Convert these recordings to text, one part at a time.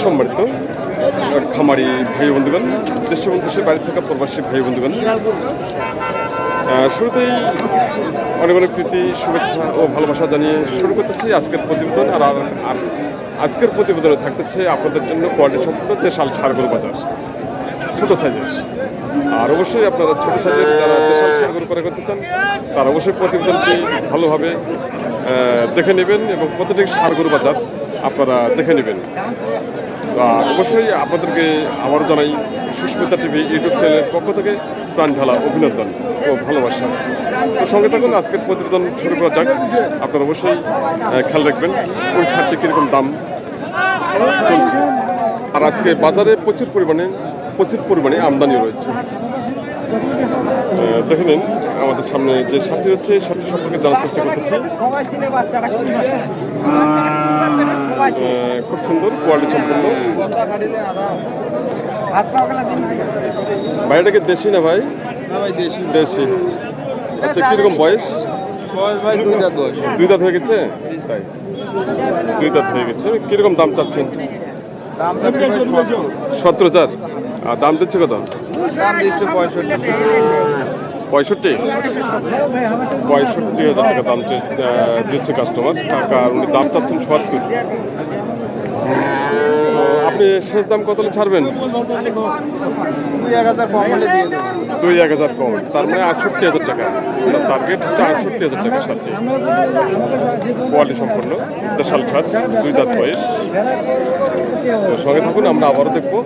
সম্মানিত খামারি ভাই বন্ধুগণ, দেশ এবং দেশের বাইরে থাকা প্রবাসী ভাই বন্ধুগণ, শুরুতেই অনেক অনেক প্রীতি, শুভেচ্ছা ও ভালোবাসা জানিয়ে শুরু করতেছি আজকের প্রতিবেদন। আর আজকের প্রতিবেদনে থাকতেছে আপনাদের জন্য কোয়ালিটি সম্পূর্ণ দেশাল ষাঁড় গরু বাজার, ছোটো সাইজের। আর অবশ্যই আপনারা ছোটো সাইজের যারা দেশাল ষাঁড় গরু ক্রয় করতে চান তারা অবশ্যই প্রতিবেদনটি ভালোভাবে দেখে নেবেন এবং প্রত্যেক ষাঁড় গরু বাজার আপনারা দেখে নেবেন। অবশ্যই আপনাদেরকে আবারও জানাই সুস্মিতা টিভি ইউটিউব চ্যানেলের পক্ষ থেকে প্রাণ ঢালা অভিনন্দন ও ভালোবাসা। তো সঙ্গে থাকুন, আজকের প্রতিবেদন শুরু করা যাক। আপনারা অবশ্যই খেয়াল রাখবেন কোন ছাড়টি কীরকম দাম চলছে। আর আজকে বাজারে প্রচুর পরিমাণে আমদানি রয়েছে। দেখে নিন আমাদের সামনে যে শার্টটি হচ্ছে এই শার্টটি সম্পর্কে জানার চেষ্টা করতেছি। খুব সুন্দর কোয়ালিটি সম্পূর্ণ। ভাই এটা কি দেশি না ভাই? দেশি। আচ্ছা, কিরকম বয়স? ভাই দুই দাঁত হয়ে গেছে? তাই, দুই দাঁত হয়ে গেছে। কিরকম দাম চাচ্ছেন? 70,000। আর দাম দিচ্ছে কত? দাম দিচ্ছে 65,000 টাকা দাম দিচ্ছে কাস্টমার। আর উনি দাম চাচ্ছেন 70। আপনি শেষ দাম কত ছাড়বেন? 2-1,000 কম হলে দিয়ে দেবো। 2-1,000 কম, তার মানে 68,000 টাকা। টার্গেট হচ্ছে 68,000 টাকা সাথে। কোয়ালিটি সম্পন্ন দেশাল ষাঁড়, দুই দাঁত বয়স। তো সঙ্গে থাকুন, আমরা আবারও দেখবো।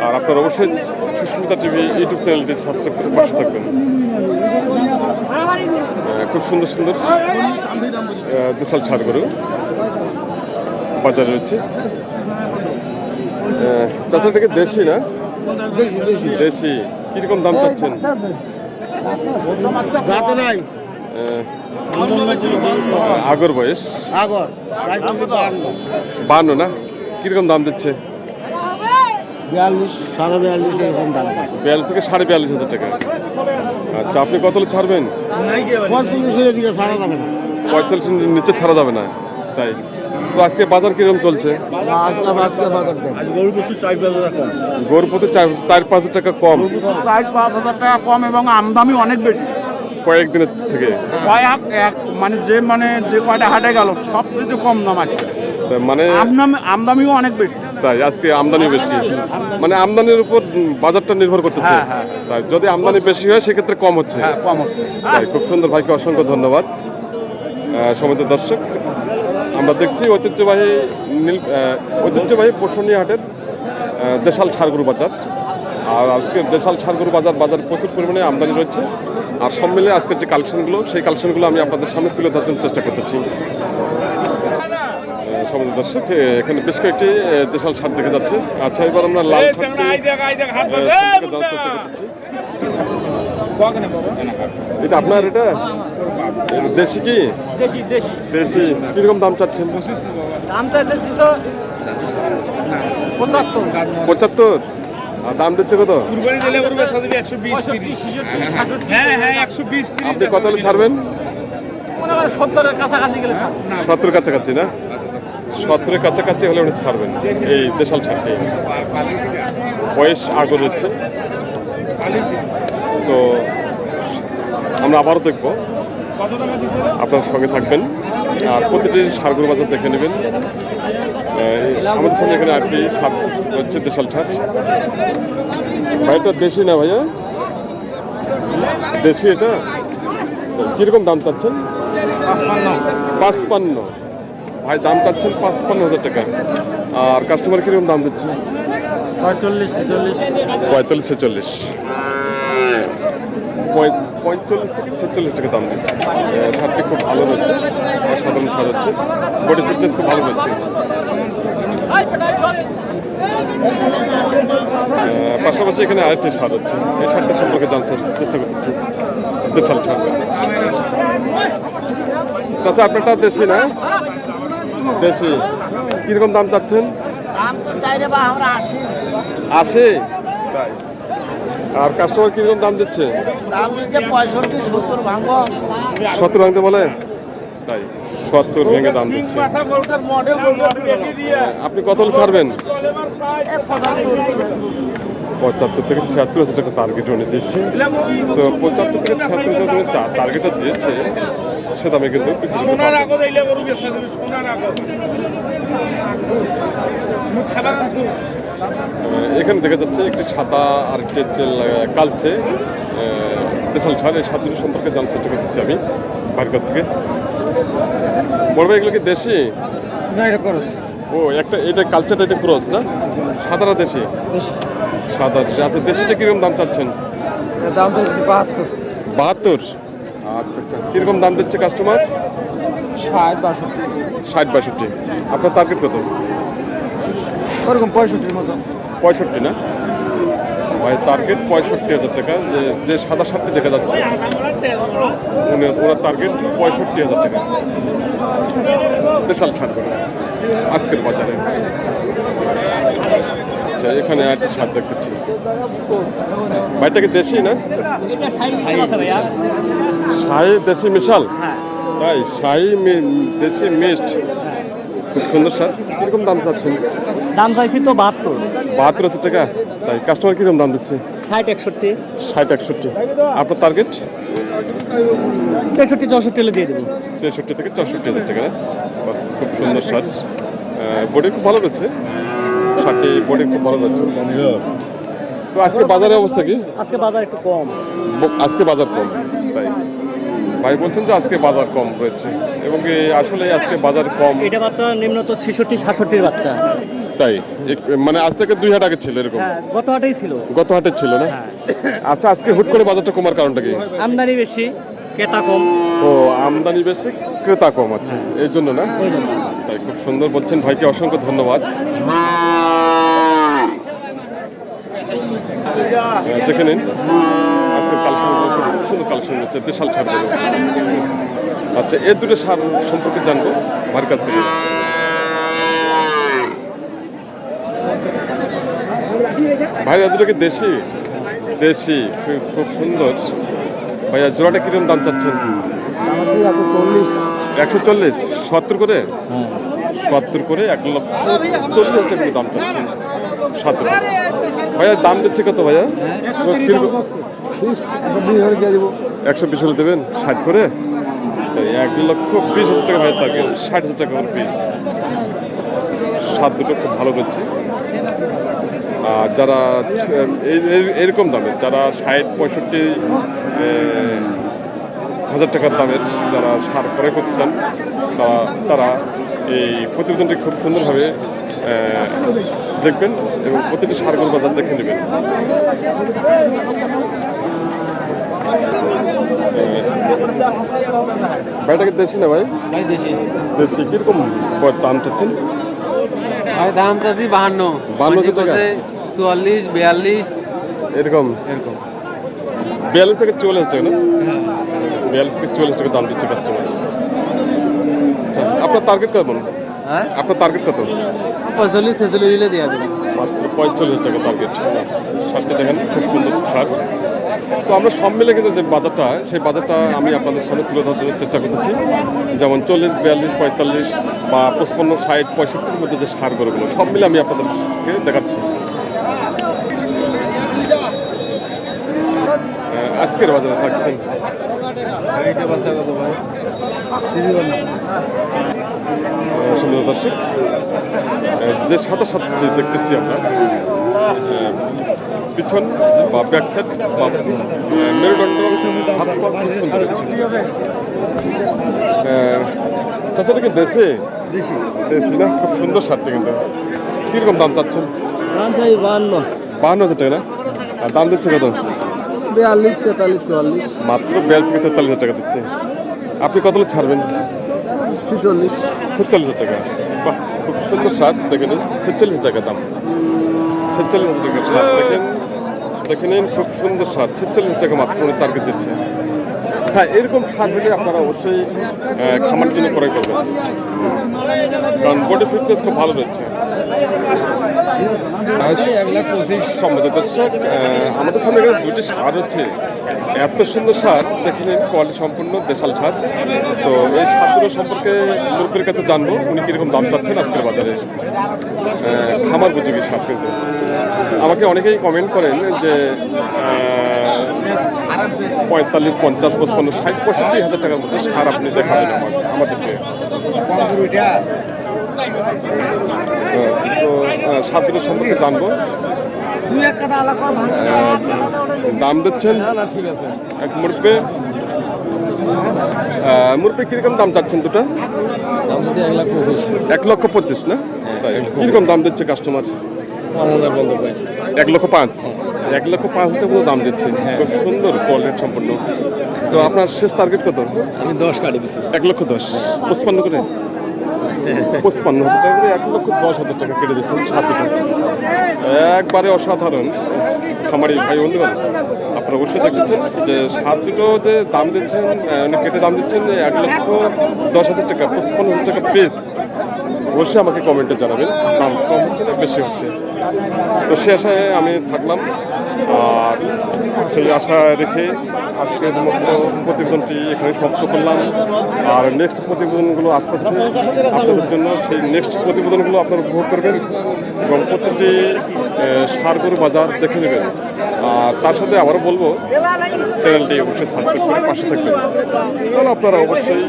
আর আপনারা অবশ্যই সুস্মিতা টিভি ইউটিউব চ্যানেলটি সাবস্ক্রাইব করে পাশে থাকবেন। খুব সুন্দর সুন্দর দেশাল ষাঁড় গরু বাজারে রয়েছে। চাচাটাকে দেশি না? দেশি। কিরকম দাম চাচ্ছেন? আগর বয়স 52 না? কিরকম দাম দিচ্ছে? 42-42.5 এরকম দাম। 42 থেকে 42,500 টাকা। আচ্ছা, আপনি কত ছাড়বেন? 45-এর দিকে ছাড়া যাবে না। 45 নিচে ছাড়া যাবে না, তাই তো। আজকে বাজার কিরকম চলছে? গরু প্রতি 4-5 টাকা কম। 4-5 হাজার টাকা কম এবং আমদানি অনেক বেশি কয়েকদিনের থেকে। যে কয়টা হাটে গেল সব কিছু কম দাম আছে, মানে আমদানিও অনেক বেশি। তাই আজকে আমদানি বেশি, মানে আমদানির উপর বাজারটা নির্ভর করতেছে। তাই যদি আমদানি বেশি হয় সেক্ষেত্রে কম হচ্ছে। তাই খুব সুন্দর, ভাইকে অসংখ্য ধন্যবাদ। সমস্ত দর্শক, আমরা দেখছি ঐতিহ্যবাহী পশুনিয়া হাটের দেশাল ষাঁড় গরু বাজার। আর আজকে দেশাল ষাঁড় গরু বাজার প্রচুর পরিমাণে আমদানি রয়েছে। আর সব মিলে আজকের যে কালেকশনগুলো, সেই কালেকশনগুলো আমি আপনাদের সামনে তুলে ধরার জন্য চেষ্টা করতেছি। সমস্ত দর্শক, এখানে বেশ কয়েকটি দেশাল ষাঁড় দেখা যাচ্ছে। আচ্ছা, এবার আমরা লাল ষাঁড়টি জানার চেষ্টা করতেছি। এটা আপনার, এটা দেশি কি? দেশি। কিরকম দাম চাচ্ছেন? 75। আর দাম দিচ্ছে কত? আপনি কত হলে ছাড়বেন? 70 কাছাকাছি না? 70 কাছাকাছি হলে উনি ছাড়বেন এই দেশাল ষাঁড়টি। বয়স আগর হচ্ছে। তো আমরা আবারও দেখবো, আপনার সঙ্গে থাকবেন। আর প্রতিটি ষাঁড় গরু বাজার দেখে নেবেন। আমাদের সামনে এখানে আরেকটি ষাঁড় হচ্ছে দেশাল ষাঁড়। ভাইটা দেশি না ভাইয়া? দেশি। এটা কিরকম দাম চাচ্ছেন? 55। ভাই দাম চাচ্ছেন 55,000 টাকা। আর কাস্টমার কিরকম দাম দিচ্ছে? 45-46। 45 থেকে 46 টাকা দাম দিচ্ছে। ষাঁড়টি খুব ভালো রয়েছে, সাধারণ ষাঁড় হচ্ছে। বডি ফিটনেস খুব ভালো রয়েছে। পাশাপাশি এখানে আরেকটি ষাঁড় হচ্ছে। এই ষাঁড়টি সম্পর্কে জানার চেষ্টা করতেছি। দেশাল ষাঁড়। চাচা, আপনারটা দেশি না? দেশি। কিরকম দাম চাচ্ছেন? 80। তাই। আর কাস্টমার কিরকম দাম দিচ্ছে? 65-70 ভাঙবো। 70 ভাঙতে বলে? তাই ৭০ ভেঙে দাম দিচ্ছে। আপনি কত হলে ছাড়বেন? ৭৫ থেকে ৭৬ হাজার টাকা টার্গেট উনি দিচ্ছে। তো ৭৫ থেকে ৭৬ হাজার টার্গেটটা দিয়েছে, সে দামে কিন্তু বিক্রি করতে পারবেন। এখানে দেখা যাচ্ছে একটি সাদা আর একটি হচ্ছে কালচে দেশাল ছাড়, এই সাত দুটো সম্পর্কে জানার চেষ্টা করতেছি আমি ভাইয়ের কাছ থেকে। বড় ভাই এগুলো কি দেশি? না, এটা খরচ। ও একটা এটা কালচারটা, এটা ক্রস না? সাদারা দেশি? সাদা দেশি। আচ্ছা, দেশিটা কিরকম দাম চাচ্ছেন? দাম চলছে ৭২। ৭২? আচ্ছা আচ্ছা, কিরকম দাম দিচ্ছে কাস্টমার? ৬০-৬২। ৬০-৬২। আপনার টার্গেট কত? ওরকম ৬৫-র মতো। ৬৫ না ভাই, টার্গেট ৬৫,০০০ টাকা। যে সাদা শার্টটি দেখা যাচ্ছে ওনার টার্গেট ৬৫,০০০ টাকা দেশাল ছাড় করে আজকের বাজারে। আচ্ছা, এখানে একটা শার্ট দেখতেছি, ভাইটা কি দেশি না? শাহি দেশি মিশাল? তাই শাহি দেশি মিক্সড, খুব সুন্দর শার্ট। কিরকম দাম চাচ্ছেন? দাম চাইছি তো ৭২। ৭২,০০০ টাকা? তাই কাস্টমার কিরকম দাম দিচ্ছে? ৬০-৬১। ৬০-৬১। আপনার টার্গেট? ৬৩-৬৪ হলে দিয়ে দেবো। ৬৩ থেকে ৬৪,০০০ টাকা না? বাহ, খুব সুন্দর শার্ট। বডি খুব ভালো রয়েছে, শার্টটি বডি খুব ভালো রয়েছে। তো আজকে বাজারের অবস্থা কি? আজকে বাজার একটু কম। আজকে বাজার কম? তাই ভাই বলছেন যে আজকে বাজার কম রয়েছে, এবং কি আসলে আজকে বাজার কম? এটা বাচ্চা নিম্নত ৬৬-৬৭ বাচ্চা। তাই মানে আজ থেকে ২ হাট আগে ছিল এরকম? হ্যাঁ, গত হাটেই ছিল। গত হাটে ছিল না? আচ্ছা, আজকে হুট করে বাজারটা কমার কারণটা কি? আমদানি বেশি, ক্রেতা কম। ও, আমদানি বেশি, ক্রেতা কম আছে, এই জন্য না? ওই জন্য। তাই খুব সুন্দর বলছেন, ভাইকে অসংখ্য ধন্যবাদ। দেখে নিন আজকের কালেকশন, খুব সুন্দর কালেকশন হচ্ছে দেশাল ছাড়। আচ্ছা, এই দুটো সার সম্পর্কে জানবো ভাইয়ের কাছ থেকে। ভাইয়া দুটো কি দেশি? দেশি, খুব সুন্দর। ভাইয়া জোড়াটা কিরকম দাম চাচ্ছেন? ১৪০? ৭০ করে? ৭০ করে ১,৪০,০০০ টাকা দাম চাচ্ছেন। ৭ ভাইয়া দাম দিচ্ছে কত ভাইয়া? ১২০ হলে দেবেন? ৬০ করে? তাই ১,২০,০০০ টাকা ভাইয়া টার্গেট, ৬০,০০০ টাকা করে পিস। স্বাদ দুটো খুব ভালো রয়েছে। আর যারা এরকম দামের, যারা ৬০-৬৫,০০০ টাকার দামের যারা সার ক্রয় করতে চান, তারা এই প্রতিবেদনটি খুব সুন্দরভাবে দেখবেন এবং প্রতিটি সারগর বাজার দেখে নেবেন। ভাইটাকে দেশি না ভাই? ভাই দেশি। দেশি কিরকম দাম চাচ্ছেন? ভাই দাম চাচ্ছি 52। 52 টাকা? 44, 42 এরকম? এরকম। 42 থেকে 44 টাকা না? 42 থেকে 44 টাকা দাম দিচ্ছে কাস্টমার। আচ্ছা, আপনার টার্গেট কেমন? হ্যাঁ, আপনার টার্গেট কত? 45-46 হলে দেওয়া দেবেন। মাত্র ৪৫ টাকা টার্গেট। শার্টটা দেখেন, খুব সুন্দর শার্ট। তো আমরা সব মিলে কিন্তু যে বাজারটা, সেই বাজারটা আমি আপনাদের সামনে তুলে ধরার জন্য চেষ্টা করতেছি। যেমন 40, 42, 45 বা 55, 60, 65-র মধ্যে যে সার গরুগুলো সব মিলে আমি আপনাদেরকে দেখাচ্ছি। আজকের বাজারে থাকছেন সুন্দর দর্শক, যে সাদা সাদা দেখতেছি আমরা পিছন বা ব্যাক সাইড বা মেরুদণ্ড, হাত পা খুব সুন্দর হচ্ছে। চাচাটা কি দেশি? দেশি না? খুব সুন্দর শার্টটা কিন্তু। কিরকম দাম চাচ্ছেন? দাম চাই 52। 52,000 টাকা না? আর দাম দিচ্ছে কত? 42, 43, 44। মাত্র 42 থেকে 43,000 টাকা দিচ্ছে। আপনি কত লোক ছাড়বেন? 46। 46,000 টাকা। বাহ, খুব সুন্দর শার্ট দেখে নিন, 46,000 টাকা দাম। 46,000 টাকা শার্ট দেখে নিন, খুব সুন্দর শার্ট, 46,000 টাকা মাত্র উনি টার্গেট দিচ্ছে। হ্যাঁ, এরকম শার্ট হলে আপনারা অবশ্যই খামার জন্য ক্রয় করবেন, কারণ বডি ফিটনেস খুব ভালো রয়েছে। সম্মত দর্শক, আমাদের সামনে এখানে দুটি সার হচ্ছে, এত সুন্দর সার দেখলেন, কোয়ালিটি সম্পূর্ণ দেশাল সার। তো এই সারগুলো সম্পর্কে মুরব্বীর কাছে জানবো উনি কিরকম দাম চাচ্ছেন আজকের বাজারে। খামার উপযোগী সার কিন্তু আমাকে অনেকেই কমেন্ট করেন যে 45, 50, 55, 60, 65,000 টাকার মধ্যে সার আপনি দেখাবেন আমাদেরকে। তো সারগুলো সম্পর্কে জানবো। দাম দিচ্ছেন এক মুরব্বী, মুরব্বী কিরকম দাম চাচ্ছেন দুটা? 1,25,000 না? তাই কিরকম দাম দিচ্ছে কাস্টমার? 1,05,000। 1,05,000 টাকা দাম দিচ্ছে, খুব সুন্দর কোয়ালিটি সম্পন্ন। তো আপনার শেষ টার্গেট কত? আমি 10 কাটি দিছি। 1,10,000, 55 করে 55,000 টাকা করে 1,10,000 টাকা কেটে দিচ্ছেন সাত দুটো। একবারে অসাধারণ খামারি ভাই বন্ধুরা, আপনারা অবশ্যই দেখেছেন যে সাত দুটো যে দাম দিচ্ছেন, কেটে দাম দিচ্ছেন 1,10,000 টাকা, 55,000 টাকা পিস। অবশ্যই আমাকে কমেন্টে জানাবেন দাম কম হচ্ছে না বেশি হচ্ছে। তো সে আশায় আমি থাকলাম, আর সেই আশা রেখে আজকের মতো প্রতিবেদনটি এখানে সমাপ্ত করলাম। আর নেক্সট প্রতিবেদনগুলো আসতেছে আপনাদের জন্য, সেই নেক্সট প্রতিবেদনগুলো আপনারা উপভোগ করবেন এবং প্রত্যেকটি সার গরু বাজার দেখে নেবেন। আর তার সাথে আবারও বলবো চ্যানেলটি অবশ্যই সাবস্ক্রাইব করে পাশে থাকবেন, তাহলে আপনারা অবশ্যই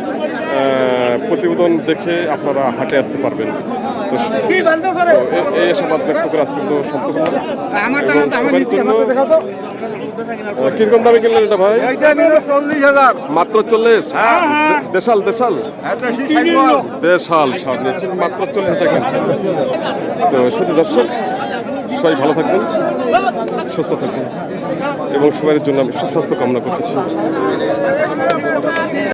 প্রতিবেদন দেখে আপনারা হাটে আসতে পারবেন। তো এই আশাবাদ ব্যক্ত করে আজকে তো সম্পূর্ণ কিরকম দামে কিনলেন এটা ভাই? 40,000 মাত্র 40? দেশাল দেশাল দেশাল সার নিচ্ছেন মাত্র 40,000 কিনছেন। তো শুধু দর্শক সবাই ভালো থাকবেন, সুস্থ থাকবেন এবং সবার জন্য আমি সুস্বাস্থ্য কামনা করতেছি।